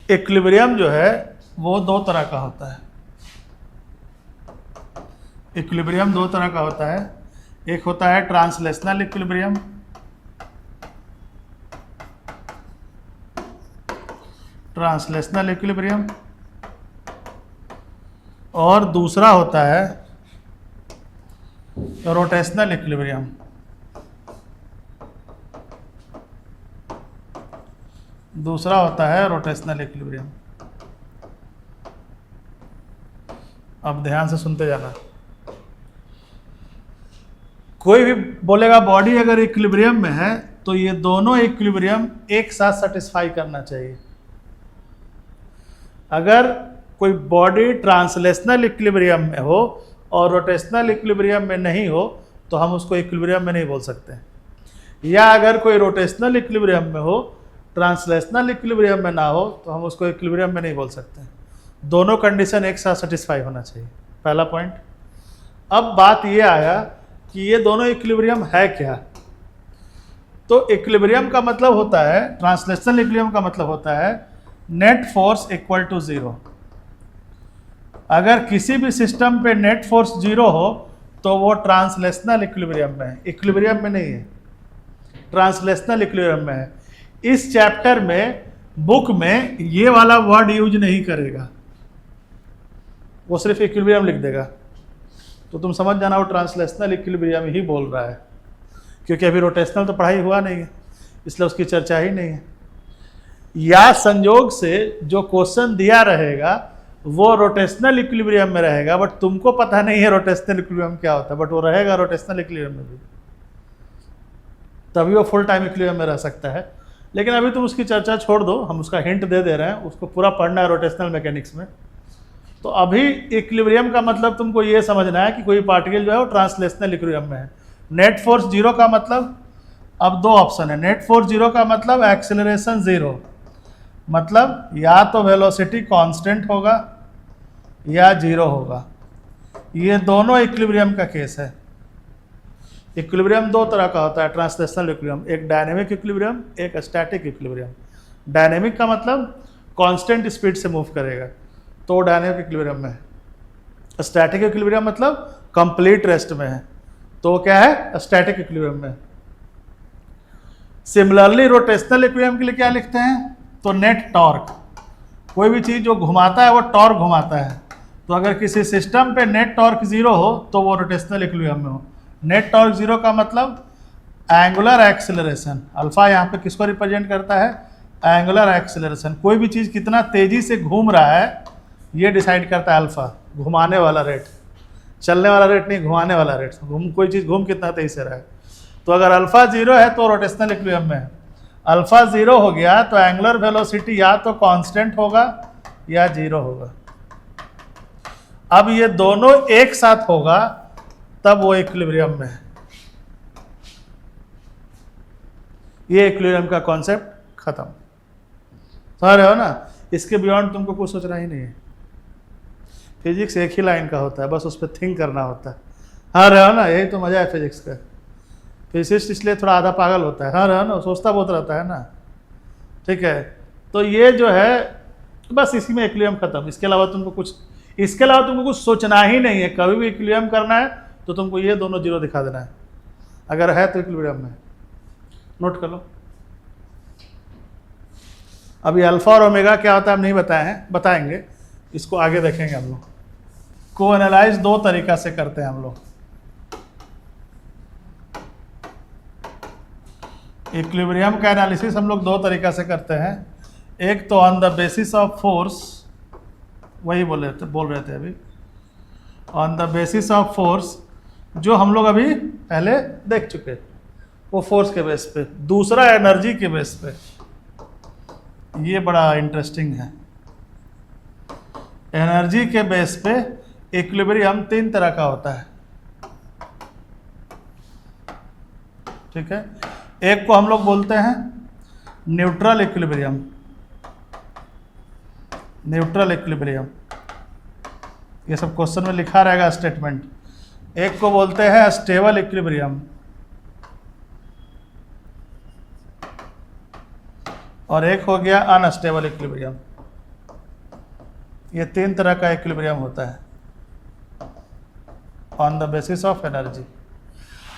Equilibrium जो है वो दो तरह का होता है। इक्विलिब्रियम दो तरह का होता है। एक होता है ट्रांसलेशनल इक्विलिब्रियम, ट्रांसलेशनल इक्विलिब्रियम, और दूसरा होता है रोटेशनल इक्विलिब्रियम। दूसरा होता है रोटेशनल इक्विलिब्रियम। अब ध्यान से सुनते जाना। कोई भी बोलेगा बॉडी अगर इक्विलिब्रियम में है तो ये दोनों इक्विलिब्रियम एक साथ सेटिस्फाई करना चाहिए। अगर कोई बॉडी ट्रांसलेशनल इक्विलिब्रियम में हो और रोटेशनल इक्विलिब्रियम में नहीं हो तो हम उसको इक्विलिब्रियम में नहीं बोल सकते। या अगर कोई रोटेशनल इक्विलिब्रियम में हो, ट्रांसलेशनल इक्विलिब्रियम में ना हो तो हम उसको इक्विलिब्रियम में नहीं बोल सकते। दोनों कंडीशन एक साथ सेटिस्फाई होना चाहिए, पहला पॉइंट। अब बात ये आया कि ये दोनों इक्विलिब्रियम है क्या। तो इक्विलिब्रियम का मतलब होता है, ट्रांसलेशनल इक्विलिब्रियम का मतलब होता है net force equal to zero. अगर किसी भी सिस्टम पे नेट फोर्स जीरो हो तो वो ट्रांसलेशनल इक्विलिब्रियम में है, इक्विलिब्रियम में नहीं है, ट्रांसलेशनल इक्विलिब्रियम में है। इस चैप्टर में बुक में ये वाला वर्ड यूज नहीं करेगा, वो सिर्फ इक्विलिब्रियम लिख देगा। तो तुम समझ जाना वो ट्रांसलेशनल इक्विलिब्रियम ही बोल रहा है, क्योंकि अभी रोटेशनल तो पढ़ाई हुआ नहीं है, इसलिए उसकी चर्चा ही नहीं है। या संयोग से जो क्वेश्चन दिया रहेगा वो रोटेशनल इक्विलिब्रियम में रहेगा, बट तुमको पता नहीं है रोटेशनल इक्विलिब्रियम क्या होता है, बट वो रहेगा रोटेशनल इक्विलिब्रियम में भी, तभी वो फुल टाइम इक्विलिब्रियम में रह सकता है। लेकिन अभी तुम उसकी चर्चा छोड़ दो, हम उसका हिंट दे रहे हैं, उसको पूरा पढ़ना है रोटेशनल मैकेनिक्स में। तो अभी इक्विलिब्रियम का मतलब तुमको ये समझना है कि कोई पार्टिकल जो है वो ट्रांसलेशनल इक्विलिब्रियम में है। नेट फोर्स जीरो का मतलब, अब दो ऑप्शन है। नेट फोर्स जीरो का मतलब एक्सेलरेशन जीरो, मतलब या तो वेलोसिटी कांस्टेंट होगा या जीरो होगा। ये दोनों इक्विलिब्रियम का केस है। इक्विलिब्रियम दो तरह का होता है ट्रांसलेशनल इक्विलिब्रियम, एक डायनेमिक इक्विलिब्रियम, एक स्टैटिक इक्विलिब्रियम। डायनेमिक का मतलब कांस्टेंट स्पीड से मूव करेगा, तो डायनेमिक इक्विलिब्रियम में है। स्टैटिक इक्विलिब्रियम मतलब कंप्लीट रेस्ट में है, तो क्या है, स्टैटिक इक्विलिब्रियम में। सिमिलरली रोटेशनल इक्विलिब्रियम के लिए क्या लिखते हैं, तो नेट टॉर्क। कोई भी चीज़ जो घुमाता है वो टॉर्क घुमाता है, तो अगर किसी सिस्टम पे नेट टॉर्क जीरो हो तो वो रोटेशनल इक्विलिब्रियम में हो। नेट टॉर्क जीरो का मतलब एंगुलर एक्सेलरेशन, अल्फा यहाँ पे किसको रिप्रेजेंट करता है, एंगुलर एक्सेलरेशन। कोई भी चीज़ कितना तेज़ी से घूम रहा है ये डिसाइड करता है अल्फा, घुमाने वाला रेट, चलने वाला रेट नहीं, घुमाने वाला रेट। कोई चीज़ घूम कितना तेज़ी से रहा है। तो अगर अल्फा जीरो है तो रोटेशनल इक्विलिब्रियम में है। अल्फा जीरो हो गया तो एंगुलर वेलोसिटी या तो कांस्टेंट होगा या जीरो होगा। अब ये दोनों एक साथ होगा तब वो इक्विलिब्रियम में है। ये इक्विलिब्रियम का कॉन्सेप्ट खत्म। समझ रहे हो ना। इसके बियॉन्ड तुमको कुछ सोचना ही नहीं है। फिजिक्स एक ही लाइन का होता है, बस उस पर थिंक करना होता है। हाँ रहे हो ना, यही तो मजा है फिजिक्स का। फिजिसिस्ट इसलिए थोड़ा आधा पागल होता है, हाँ रहे हो ना, सोचता बहुत रहता है ना। ठीक है, तो ये जो है बस इसी में इक्विलिब्रियम खत्म। इसके अलावा तुमको कुछ सोचना ही नहीं है। कभी भी इक्विलिब्रियम करना है तो तुमको ये दोनों जीरो दिखा देना है, अगर है तो इक्विलिब्रियम में। नोट कर लो। अभी अल्फा और ओमेगा क्या होता है हम नहीं बताए हैं, बताएंगे, इसको आगे देखेंगे हम लोग। को एनालाइज दो तरीका से करते हैं हम लोग। इक्विलिब्रियम का एनालिसिस हम लोग दो तरीका से करते हैं। एक तो on the basis of force, वही बोल रहे थे अभी, on the basis of force, जो हम लोग अभी पहले देख चुके, वो फोर्स के बेस पे। दूसरा एनर्जी के बेस पे। ये बड़ा इंटरेस्टिंग है। एनर्जी के बेस पे इक्विलिब्रियम तीन तरह का होता है। ठीक है, एक को हम लोग बोलते हैं न्यूट्रल इक्विलिब्रियम। न्यूट्रल इक्विलिब्रियम, ये सब क्वेश्चन में लिखा रहेगा स्टेटमेंट। एक को बोलते हैं स्टेबल इक्विलिब्रियम, और एक हो गया अनस्टेबल इक्विलिब्रियम। ये 3 तरह का इक्विलिब्रियम होता है on the basis of energy.